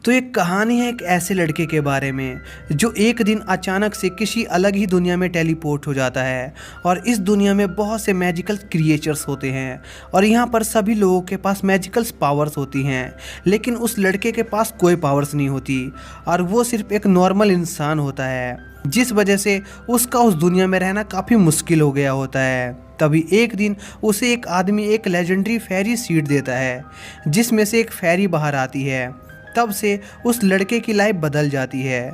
तो एक कहानी है एक ऐसे लड़के के बारे में जो एक दिन अचानक से किसी अलग ही दुनिया में टेलीपोर्ट हो जाता है। और इस दुनिया में बहुत से मैजिकल क्रिएचर्स होते हैं और यहाँ पर सभी लोगों के पास मैजिकल पावर्स होती हैं, लेकिन उस लड़के के पास कोई पावर्स नहीं होती और वो सिर्फ एक नॉर्मल इंसान होता है, जिस वजह से उसका उस दुनिया में रहना काफ़ी मुश्किल हो गया होता है। तभी एक दिन उसे एक आदमी एक लेजेंडरी फेरी सीड देता है जिसमें से एक फेरी बाहर आती है। तब से उस लड़के की लाइफ बदल जाती है।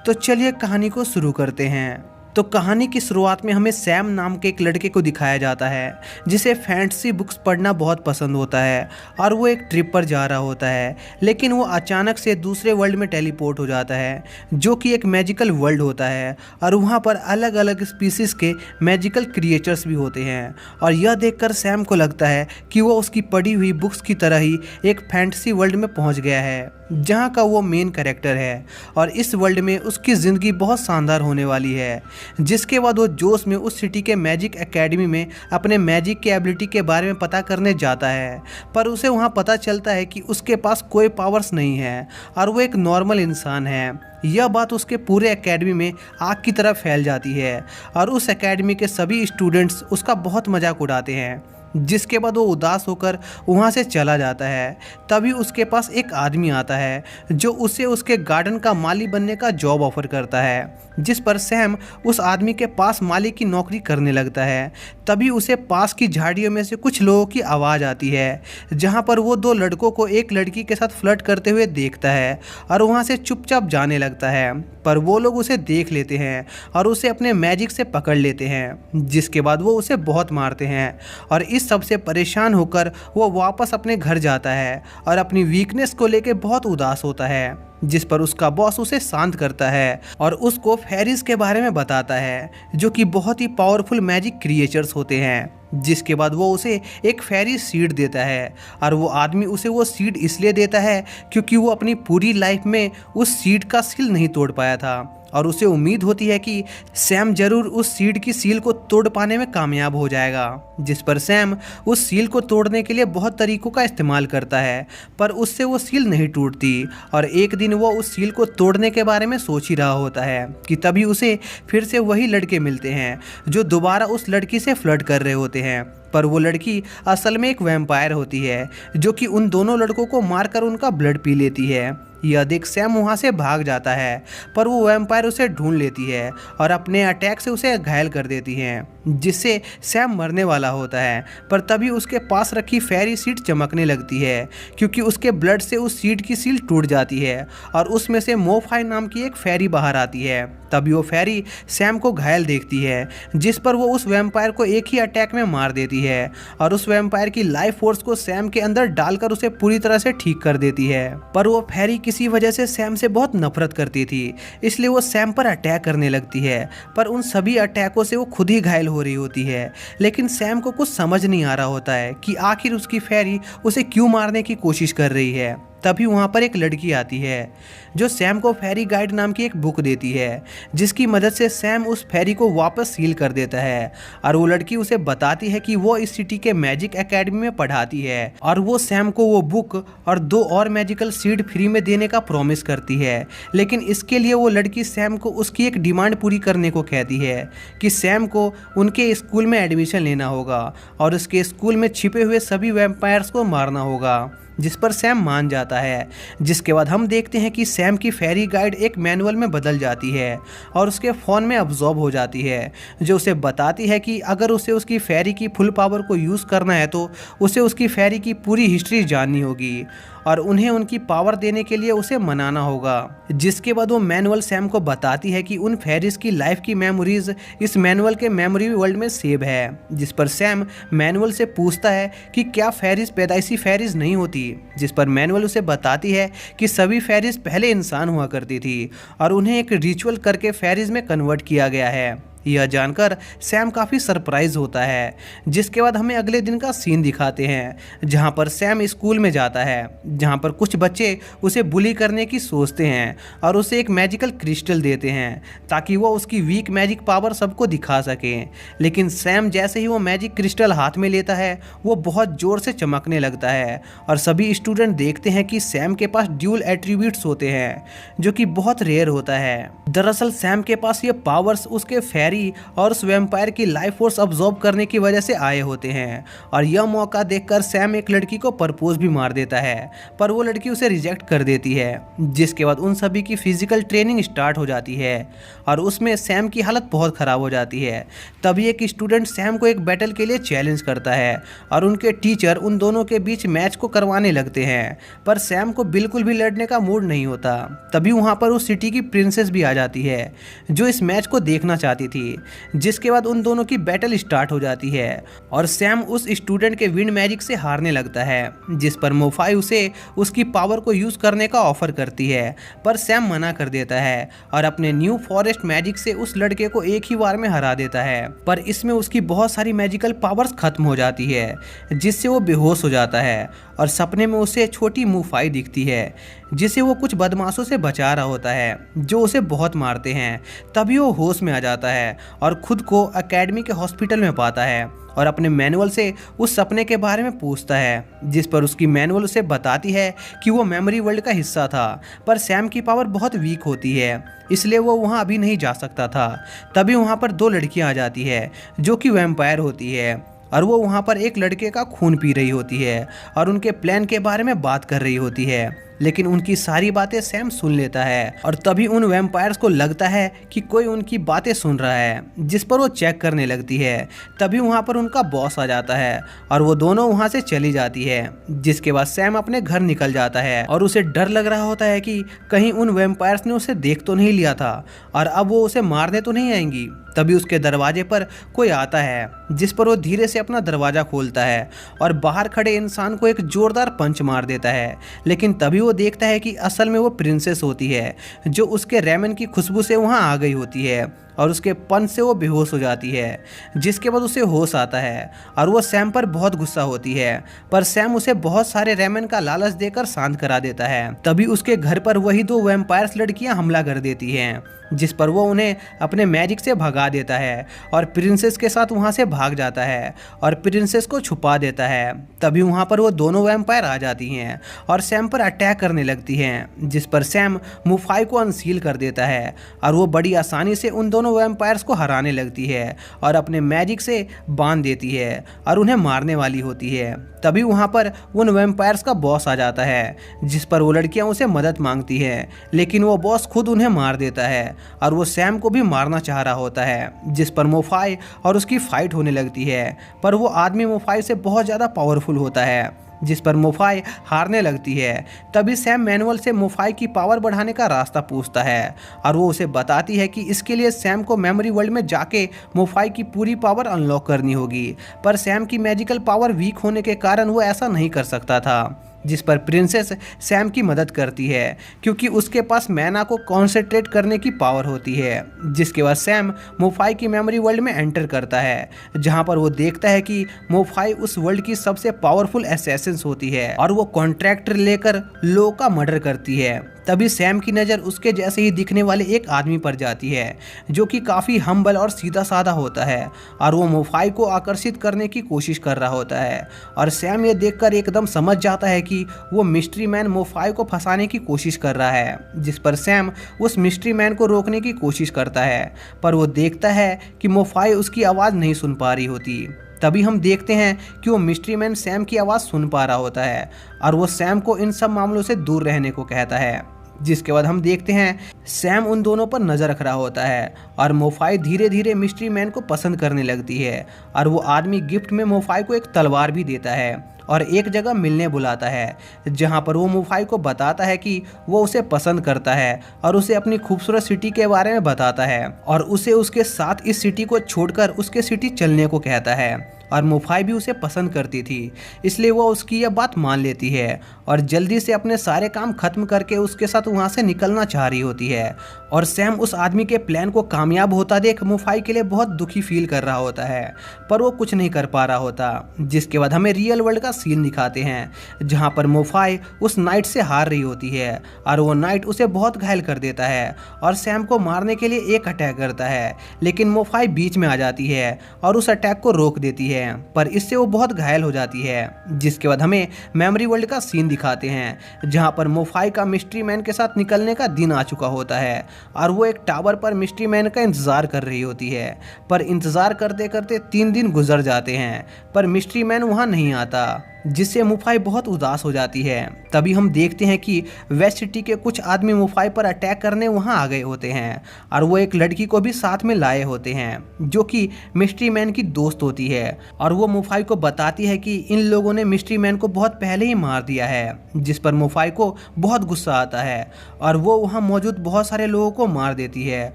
तो चलिए कहानी को शुरू करते हैं। तो कहानी की शुरुआत में हमें सैम नाम के एक लड़के को दिखाया जाता है जिसे फैंटेसी बुक्स पढ़ना बहुत पसंद होता है और वो एक ट्रिप पर जा रहा होता है, लेकिन वो अचानक से दूसरे वर्ल्ड में टेलीपोर्ट हो जाता है जो कि एक मैजिकल वर्ल्ड होता है और वहाँ पर अलग अलग स्पीसीज़ के मैजिकल क्रिएचर्स भी होते हैं। और यह देखकर सैम को लगता है कि वो उसकी पढ़ी हुई बुक्स की तरह ही एक फैंटेसी वर्ल्ड में पहुँच गया है जहाँ का वो मेन कैरेक्टर है और इस वर्ल्ड में उसकी ज़िंदगी बहुत शानदार होने वाली है। जिसके बाद वो जोश में उस सिटी के मैजिक एकेडमी में अपने मैजिक के एबिलिटी के बारे में पता करने जाता है, पर उसे वहाँ पता चलता है कि उसके पास कोई पावर्स नहीं है और वो एक नॉर्मल इंसान है। यह बात उसके पूरे एकेडमी में आग की तरह फैल जाती है और उस एकेडमी के सभी स्टूडेंट्स उसका बहुत मजाक उड़ाते हैं, जिसके बाद वो उदास होकर वहाँ से चला जाता है। तभी उसके पास एक आदमी आता है जो उसे उसके गार्डन का माली बनने का जॉब ऑफर करता है, जिस पर सैम उस आदमी के पास माली की नौकरी करने लगता है। तभी उसे पास की झाड़ियों में से कुछ लोगों की आवाज़ आती है जहाँ पर वो दो लड़कों को एक लड़की के साथ फ्लर्ट करते हुए देखता है और वहाँ से चुपचाप जाने लगता है। पर वो लोग उसे देख लेते हैं और उसे अपने मैजिक से पकड़ लेते हैं, जिसके बाद वो उसे बहुत मारते हैं और इस सबसे परेशान होकर वो वापस अपने घर जाता है और अपनी वीकनेस को लेकर बहुत उदास होता है, जिस पर उसका बॉस उसे शांत करता है और उसको फेरीज के बारे में बताता है जो कि बहुत ही पावरफुल मैजिक क्रिएचर्स होते हैं। जिसके बाद वो उसे एक फेरी सीड देता है और वो आदमी उसे वो सीड इसलिए देता है क्योंकि वो अपनी पूरी लाइफ में उस सीड का सील नहीं तोड़ पाया था और उसे उम्मीद होती है कि सैम जरूर उस सीड की सील को तोड़ पाने में कामयाब हो जाएगा। जिस पर सैम उस सील को तोड़ने के लिए बहुत तरीकों का इस्तेमाल करता है, पर उससे वो सील नहीं टूटती। और एक दिन वो उस सील को तोड़ने के बारे में सोच ही रहा होता है कि तभी उसे फिर से वही लड़के मिलते हैं जो दोबारा उस लड़की से फ्लर्ट कर रहे होते हैं। पर वो लड़की असल में एक वैम्पायर होती है जो कि उन दोनों लड़कों को मारकर उनका ब्लड पी लेती है। यह देख सैम वहाँ से भाग जाता है, पर वो वैम्पायर उसे ढूंढ लेती है और अपने अटैक से उसे घायल कर देती है, जिससे सैम मरने वाला होता है। पर तभी उसके पास रखी फेरी सीड चमकने लगती है क्योंकि उसके ब्लड से उस सीड की सील टूट जाती है और उसमें से मोफाई नाम की एक फेरी बाहर आती है। तभी वो फेरी सैम को घायल देखती है, जिस पर वो उस वैम्पायर को एक ही अटैक में मार देती है और उस वैम्पायर की लाइफ फोर्स को सैम के अंदर डालकर उसे पूरी तरह से ठीक कर देती है। पर वो फेरी किसी वजह से सैम से बहुत नफरत करती थी, इसलिए वो सैम पर अटैक करने लगती है। पर उन सभी अटैकों से वो खुद ही घायल हो रही होती है, लेकिन सैम को कुछ समझ नहीं आ रहा होता है कि आखिर उसकी फेरी उसे क्यों मारने की कोशिश कर रही है। तभी वहाँ पर एक लड़की आती है जो सैम को फेरी गाइड नाम की एक बुक देती है, जिसकी मदद से सैम उस फेरी को वापस सील कर देता है। और वो लड़की उसे बताती है कि वो इस सिटी के मैजिक एकेडमी में पढ़ाती है और वो सैम को वो बुक और 2 और मैजिकल सीड फ्री में देने का प्रॉमिस करती है। लेकिन इसके लिए वो लड़की सैम को उसकी एक डिमांड पूरी करने को कहती है कि सैम को उनके स्कूल में एडमिशन लेना होगा और उसके स्कूल में छिपे हुए सभी वैम्पायर्स को मारना होगा, जिस पर सैम मान जाता है। जिसके बाद हम देखते हैं कि सैम की फेरी गाइड एक मैनुअल में बदल जाती है और उसके फ़ोन में अब्जॉर्ब हो जाती है, जो उसे बताती है कि अगर उसे उसकी फेरी की फुल पावर को यूज़ करना है तो उसे उसकी फेरी की पूरी हिस्ट्री जाननी होगी और उन्हें उनकी पावर देने के लिए उसे मनाना होगा। जिसके बाद वो मैनुअल सैम को बताती है कि उन फेरीज की लाइफ की मेमोरीज इस मैनुअल के मेमोरी वर्ल्ड में सेव है। जिस पर सैम मैनुअल से पूछता है कि क्या फेरीज पैदाइशी फेरीज नहीं होती, जिस पर मैनुअल उसे बताती है कि सभी फेरीज पहले इंसान हुआ करती थी और उन्हें एक रिचुअल करके फेरीज में कन्वर्ट किया गया है। यह जानकर सैम काफ़ी सरप्राइज होता है। जिसके बाद हमें अगले दिन का सीन दिखाते हैं जहां पर सैम स्कूल में जाता है, जहां पर कुछ बच्चे उसे बुली करने की सोचते हैं और उसे एक मैजिकल क्रिस्टल देते हैं ताकि वो उसकी वीक मैजिक पावर सबको दिखा सके। लेकिन सैम जैसे ही वो मैजिक क्रिस्टल हाथ में लेता है वो बहुत ज़ोर से चमकने लगता है और सभी स्टूडेंट देखते हैं कि सैम के पास ड्यूल एट्रीब्यूट्स होते हैं जो कि बहुत रेयर होता है। दरअसल सैम के पास ये पावर्स उसके फेरी और उस वैम्पायर की लाइफ फोर्स अब्जॉर्ब करने की वजह से आए होते हैं और यह मौका देखकर सैम एक लड़की को प्रपोज भी मार देता है, पर वो लड़की उसे रिजेक्ट कर देती है। जिसके बाद उन सभी की फिजिकल ट्रेनिंग स्टार्ट हो जाती है और उसमें सैम की हालत बहुत ख़राब हो जाती है। तभी एक स्टूडेंट सैम को एक बैटल के लिए चैलेंज करता है और उनके टीचर उन दोनों के बीच मैच को करवाने लगते हैं, पर सैम को बिल्कुल भी लड़ने का मूड नहीं होता। तभी वहाँ पर उस सिटी की प्रिंसेस भी आ जाती है जो इस मैच को देखना चाहती थी। जिसके बाद उन दोनों की बैटल स्टार्ट हो जाती है और सैम उस स्टूडेंट के विंड मैजिक से हारने लगता है, जिस पर मोफाई उसे उसकी पावर को यूज़ करने का ऑफर करती है, पर सैम मना कर देता है और अपने न्यू फॉरेस्ट मैजिक से उस लड़के को एक ही बार में हरा देता है। पर इसमें उसकी बहुत सारी मैजिकल पावर्स खत्म हो जाती है जिससे वो बेहोश हो जाता है और सपने में उसे छोटी मोफाई दिखती है जिसे वो कुछ बदमाशों से बचा रहा होता है जो उसे बहुत मारते हैं। तभी वो होश में आ जाता है और खुद को एकेडमी के हॉस्पिटल में पाता है और अपने मैनुअल से उस सपने के बारे में पूछता है, जिस पर उसकी मैनुअल उसे बताती है कि वो मेमोरी वर्ल्ड का हिस्सा था, पर सैम की पावर बहुत वीक होती है इसलिए वो वहाँ अभी नहीं जा सकता था। तभी वहाँ पर दो लड़कियाँ आ जाती है जो कि वैम्पायर होती है और वो वहाँ पर एक लड़के का खून पी रही होती है और उनके प्लान के बारे में बात कर रही होती है। लेकिन उनकी सारी बातें सैम सुन लेता है और तभी उन वैम्पायर्स को लगता है कि कोई उनकी बातें सुन रहा है, जिस पर वो चेक करने लगती है। तभी वहाँ पर उनका बॉस आ जाता है और वो दोनों वहाँ से चली जाती है। जिसके बाद सैम अपने घर निकल जाता है और उसे डर लग रहा होता है कि कहीं उन वैम्पायर्स ने उसे देख तो नहीं लिया था और अब वो उसे मारने तो नहीं आएंगी। तभी उसके दरवाजे पर कोई आता है, जिस पर वो धीरे से अपना दरवाज़ा खोलता है और बाहर खड़े इंसान को एक जोरदार पंच मार देता है। लेकिन तभी वो देखता है कि असल में वो प्रिंसेस होती है जो उसके रेमन की खुशबू से वहाँ आ गई होती है और उसके पंच से वो बेहोश हो जाती है। जिसके बाद उसे होश आता है और वो सैम पर बहुत गुस्सा होती है, पर सैम उसे बहुत सारे रेमन का लालच देकर शांत करा देता है। तभी उसके घर पर वही दो वैम्पायर्स लड़कियां हमला कर देती हैं, जिस पर वो उन्हें अपने मैजिक से भगा देता है और प्रिंसेस के साथ वहाँ से भाग जाता है और प्रिंसेस को छुपा देता है। तभी वहाँ पर वो दोनों वैम्पायर आ जाती हैं और सैम पर अटैक करने लगती हैं, जिस पर सैम मोफाई को अनसील कर देता है और वो बड़ी आसानी से उन दोनों वैम्पायर्स को हराने लगती है और अपने मैजिक से बांध देती है और उन्हें मारने वाली होती है। तभी वहाँ पर उन वैम्पायर्स का बॉस आ जाता है, जिस पर वो लड़कियाँ उसे मदद मांगती हैं, लेकिन वो बॉस खुद उन्हें मार देता है और वो सैम को भी मारना चाह रहा होता है, जिस पर मोफाई और उसकी फाइट होने लगती है। पर वो आदमी मोफाई से बहुत ज़्यादा पावरफुल होता है, जिस पर मोफाई हारने लगती है। तभी सैम मैनुअल से मोफाई की पावर बढ़ाने का रास्ता पूछता है और वो उसे बताती है कि इसके लिए सैम को मेमोरी वर्ल्ड में जाके मोफाई की पूरी पावर अनलॉक करनी होगी। पर सैम की मैजिकल पावर वीक होने के कारण वो ऐसा नहीं कर सकता था, जिस पर प्रिंसेस सैम की मदद करती है क्योंकि उसके पास मैना को कॉन्सेंट्रेट करने की पावर होती है। जिसके बाद सैम मोफाई की मेमोरी वर्ल्ड में एंटर करता है, जहां पर वो देखता है कि मोफाई उस वर्ल्ड की सबसे पावरफुल असैसिन्स होती है और वो कॉन्ट्रैक्ट लेकर लो का मर्डर करती है। तभी सैम की नज़र उसके जैसे ही दिखने वाले एक आदमी पर जाती है जो कि काफ़ी हम्बल और सीधा साधा होता है और वो मोफाई को आकर्षित करने की कोशिश कर रहा होता है और सैम ये देखकर एकदम समझ जाता है कि वो मिस्ट्री मैन मोफाई को फंसाने की कोशिश कर रहा है। जिस पर सैम उस मिस्ट्री मैन को रोकने की कोशिश करता है, पर वो देखता है कि मोफाई उसकी आवाज़ नहीं सुन पा रही होती। तभी हम देखते हैं कि वो मिस्ट्री मैन सैम की आवाज़ सुन पा रहा होता है और वो सैम को इन सब मामलों से दूर रहने को कहता है। जिसके बाद हम देखते हैं सैम उन दोनों पर नज़र रख रहा होता है और मोफाई धीरे धीरे मिस्ट्री मैन को पसंद करने लगती है और वो आदमी गिफ्ट में मोफाई को एक तलवार भी देता है और एक जगह मिलने बुलाता है, जहां पर वो मोफाई को बताता है कि वो उसे पसंद करता है और उसे अपनी खूबसूरत सिटी के बारे में बताता है और उसे उसके साथ इस सिटी को छोड़कर उसके सिटी चलने को कहता है और मुफाई भी उसे पसंद करती थी, इसलिए वो उसकी यह बात मान लेती है और जल्दी से अपने सारे काम खत्म करके उसके साथ वहाँ से निकलना चाह रही होती है। और सैम उस आदमी के प्लान को कामयाब होता देख मुफाई के लिए बहुत दुखी फील कर रहा होता है, पर वो कुछ नहीं कर पा रहा होता। जिसके बाद हमें रियल वर्ल्ड का सीन दिखाते हैं जहाँ पर मुफाई उस नाइट से हार रही होती है और वो नाइट उसे बहुत घायल कर देता है और सैम को मारने के लिए एक अटैक करता है, लेकिन मुफाई बीच में आ जाती है और उस अटैक को रोक देती है, पर इससे वो बहुत घायल हो जाती है। जिसके बाद हमें मेमोरी वर्ल्ड का सीन दिखाते हैं जहाँ पर मुफाई का मिस्ट्री मैन के साथ निकलने का दिन आ चुका होता है और वो एक टावर पर मिस्ट्री मैन का इंतजार कर रही होती है, पर इंतजार करते करते 3 दिन गुजर जाते हैं पर मिस्ट्री मैन वहाँ नहीं आता, जिससे मुफाई बहुत उदास हो जाती है। तभी हम देखते हैं कि वेस्ट सिटी के कुछ आदमी मुफाई पर अटैक करने वहां आ गए होते हैं और वो एक लड़की को भी साथ में लाए होते हैं जो कि मिस्ट्री मैन की दोस्त होती है और वो मुफाई को बताती है कि इन लोगों ने मिस्ट्री मैन को बहुत पहले ही मार दिया है, जिस पर मुफाई को बहुत गुस्सा आता है और वो वहाँ मौजूद बहुत सारे लोगों को मार देती है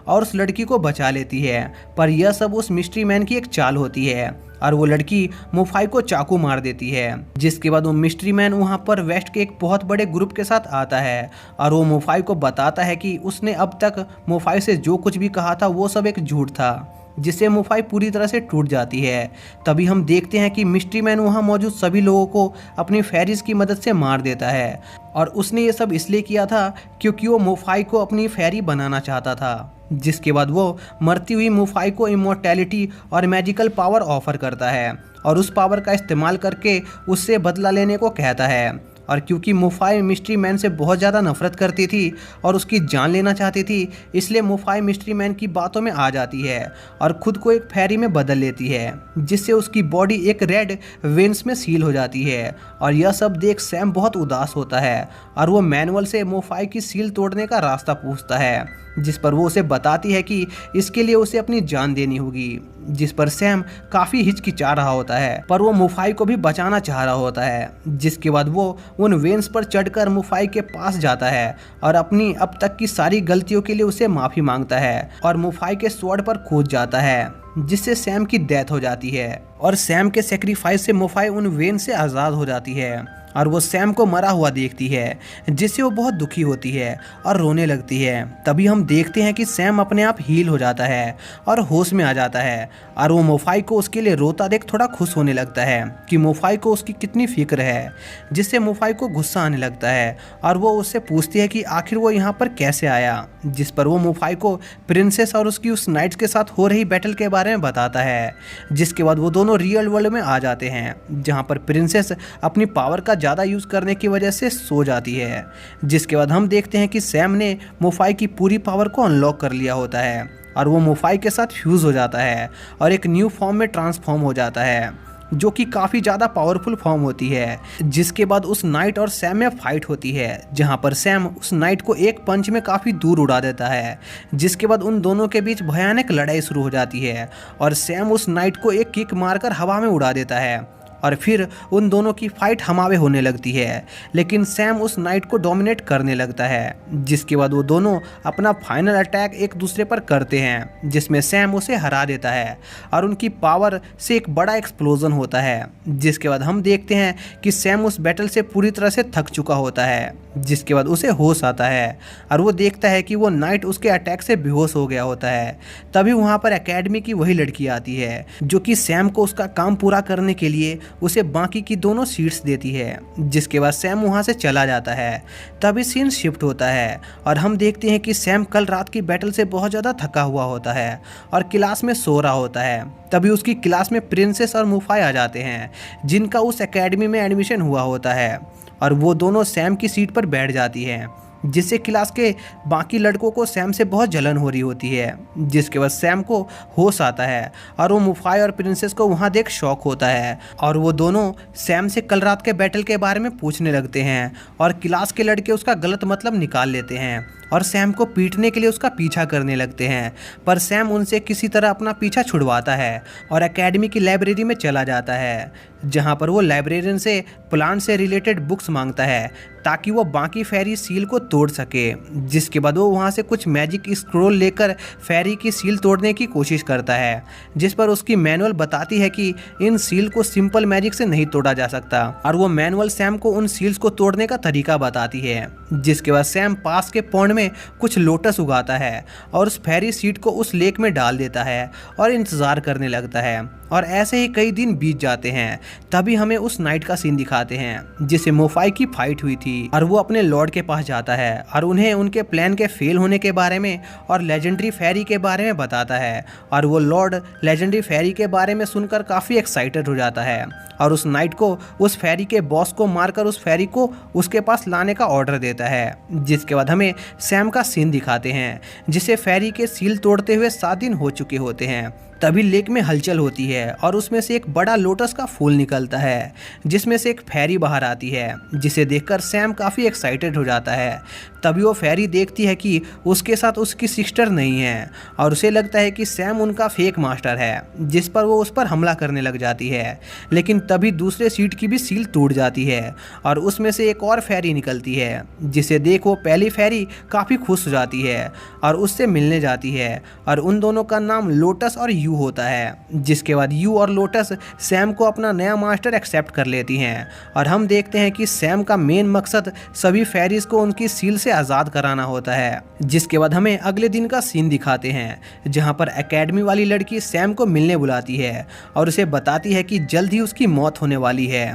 और उस लड़की को बचा लेती है। पर यह सब उस मिस्ट्री मैन की एक चाल होती है और वो लड़की मुफाई को चाकू मार देती है। जिसके बाद वो मिस्ट्री मैन वहाँ पर वेस्ट के एक बहुत बड़े ग्रुप के साथ आता है और वो मुफाई को बताता है कि उसने अब तक मुफाई से जो कुछ भी कहा था वो सब एक झूठ था, जिससे मुफाई पूरी तरह से टूट जाती है। तभी हम देखते हैं कि मिस्ट्री मैन वहाँ मौजूद सभी लोगों को अपनी फेरिस की मदद से मार देता है और उसने ये सब इसलिए किया था क्योंकि वो मुफाई को अपनी फेरी बनाना चाहता था। जिसके बाद वो मरती हुई मुफाई को इमोर्टैलिटी और मैजिकल पावर ऑफर करता है और उस पावर का इस्तेमाल करके उससे बदला लेने को कहता है। और क्योंकि मुफाई मिस्ट्री मैन से बहुत ज़्यादा नफरत करती थी और उसकी जान लेना चाहती थी, इसलिए मुफाई मिस्ट्री मैन की बातों में आ जाती है और खुद को एक फेरी में बदल लेती है, जिससे उसकी बॉडी एक रेड वेन्स में सील हो जाती है। और यह सब देख सैम बहुत उदास होता है और वो मैनुअल से मुफाई की सील तोड़ने का रास्ता पूछता है, जिस पर वो उसे बताती है कि इसके लिए उसे अपनी जान देनी होगी। जिस पर सैम काफ़ी हिचकिचा रहा होता है, पर वो मुफाई को भी बचाना चाह रहा होता है। जिसके बाद वो उन वेन्स पर चढ़कर मुफाई के पास जाता है और अपनी अब तक की सारी गलतियों के लिए उसे माफ़ी मांगता है और मुफाई के स्वॉर्ड पर कूद जाता है, जिससे सैम की डेथ हो जाती है और सैम के सेक्रीफाइस से मुफाई उन वेन से आज़ाद हो जाती है और वो सैम को मरा हुआ देखती है, जिससे वो बहुत दुखी होती है और रोने लगती है। तभी हम देखते हैं कि सैम अपने आप हील हो जाता है और होश में आ जाता है और वो मुफाई को उसके लिए रोता देख थोड़ा खुश होने लगता है कि मुफाई को उसकी कितनी फिक्र है, जिससे मुफाई को गुस्सा आने लगता है और वो उससे पूछती है कि आखिर वो यहाँ पर कैसे आया। जिस पर वो मुफाई को प्रिंसेस और उसकी उस नाइट्स के साथ हो रही बैटल के बारे में बताता है। जिसके बाद वो दोनों रियल वर्ल्ड में आ जाते हैं जहाँ पर प्रिंसेस अपनी पावर का ज़्यादा यूज़ करने की वजह से सो जाती है। जिसके बाद हम देखते हैं कि सैम ने मुफाई की पूरी पावर को अनलॉक कर लिया होता है और वो मुफाई के साथ फ्यूज़ हो जाता है और एक न्यू फॉर्म में ट्रांसफॉर्म हो जाता है, जो कि काफ़ी ज़्यादा पावरफुल फॉर्म होती है। जिसके बाद उस नाइट और सैम में फाइट होती है जहाँ पर सैम उस नाइट को एक पंच में काफ़ी दूर उड़ा देता है। जिसके बाद उन दोनों के बीच भयानक लड़ाई शुरू हो जाती है और सैम उस नाइट को एक किक मारकर हवा में उड़ा देता है और फिर उन दोनों की फाइट हमावे होने लगती है, लेकिन सैम उस नाइट को डोमिनेट करने लगता है। जिसके बाद वो दोनों अपना फाइनल अटैक एक दूसरे पर करते हैं, जिसमें सैम उसे हरा देता है और उनकी पावर से एक बड़ा एक्सप्लोजन होता है। जिसके बाद हम देखते हैं कि सैम उस बैटल से पूरी तरह से थक चुका होता है। जिसके बाद उसे होश आता है और वो देखता है कि वो नाइट उसके अटैक से बेहोश हो गया होता है। तभी वहाँ पर एकेडमी की वही लड़की आती है जो कि सैम को उसका काम पूरा करने के लिए उसे बाकी की दोनों सीट्स देती है। जिसके बाद सैम वहाँ से चला जाता है। तभी सीन शिफ्ट होता है और हम देखते हैं कि सैम कल रात की बैटल से बहुत ज़्यादा थका हुआ होता है और क्लास में सो रहा होता है। तभी उसकी क्लास में प्रिंसेस और मुफाई आ जाते हैं जिनका उस एकेडमी में एडमिशन हुआ होता है और वो दोनों सैम की सीट पर बैठ जाती हैं, जिससे क्लास के बाकी लड़कों को सैम से बहुत जलन हो रही होती है। जिसके बाद सैम को होश आता है और वो मुफाई और प्रिंसेस को वहाँ देख शॉक होता है और वो दोनों सैम से कल रात के बैटल के बारे में पूछने लगते हैं और क्लास के लड़के उसका गलत मतलब निकाल लेते हैं और सैम को पीटने के लिए उसका पीछा करने लगते हैं। पर सैम उनसे किसी तरह अपना पीछा छुड़वाता है और एकेडमी की लाइब्रेरी में चला जाता है, जहाँ पर वो लाइब्रेरियन से प्लांट से रिलेटेड बुक्स मांगता है ताकि वो बाकी फेरी सील को तोड़ सके। जिसके बाद वो वहाँ से कुछ मैजिक स्क्रोल लेकर फेरी की सील तोड़ने की कोशिश करता है, जिस पर उसकी मैनुअल बताती है कि इन सील को सिंपल मैजिक से नहीं तोड़ा जा सकता, और वो मैनुअल सैम को उन सील्स को तोड़ने का तरीका बताती है। जिसके बाद सैम पास के पॉन्ड में कुछ लोटस उगाता है और उस फेरी सीड को उस लेक में डाल देता है और इंतजार करने लगता है। और ऐसे ही कई दिन बीत जाते हैं। तभी हमें उस नाइट का सीन दिखाते हैं जिसे मोफाई की फाइट हुई थी, और वो अपने लॉर्ड के पास जाता है और उन्हें उनके प्लान के फेल होने के बारे में और लेजेंडरी फेरी के बारे में बताता है। और वो लॉर्ड लेजेंडरी फेरी के बारे में सुनकर काफ़ी एक्साइटेड हो जाता है और उस नाइट को उस फेरी के बॉस को मारकर उस फेरी को उसके पास लाने का ऑर्डर देता है। जिसके बाद हमें सैम का सीन दिखाते हैं जिसे फेरी के सील तोड़ते हुए 7 दिन हो चुके होते हैं। तभी लेक में हलचल होती है और उसमें से एक बड़ा लोटस का फूल निकलता है जिसमें से एक फेरी बाहर आती है, जिसे देखकर सैम काफ़ी एक्साइटेड हो जाता है। तभी वो फेरी देखती है कि उसके साथ उसकी सिस्टर नहीं है और उसे लगता है कि सैम उनका फेक मास्टर है, जिस पर वो उस पर हमला करने लग जाती है। लेकिन तभी दूसरे सीट की भी सील टूट जाती है और उसमें से एक और फेरी निकलती है, जिसे देख वो पहली फेरी काफ़ी खुश हो जाती है और उससे मिलने जाती है, और उन दोनों का नाम लोटस और यू होता है। जिसके बाद यू और लोटस सैम को अपना नया मास्टर एक्सेप्ट कर लेती हैं और हम देखते हैं कि सैम का मेन मकसद सभी फेरीज को उनकी सील से आज़ाद कराना होता है। जिसके बाद हमें अगले दिन का सीन दिखाते हैं जहां पर एकेडमी वाली लड़की सैम को मिलने बुलाती है और उसे बताती है कि जल्द ही उसकी मौत होने वाली है।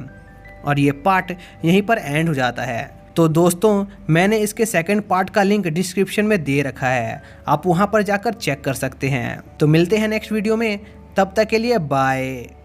और ये पार्ट यहीं पर एंड हो जाता है। तो दोस्तों, मैंने इसके सेकंड पार्ट का लिंक डिस्क्रिप्शन में दे रखा है, आप वहां पर जाकर चेक कर सकते हैं। तो मिलते हैं नेक्स्ट वीडियो में, तब तक के लिए बाय।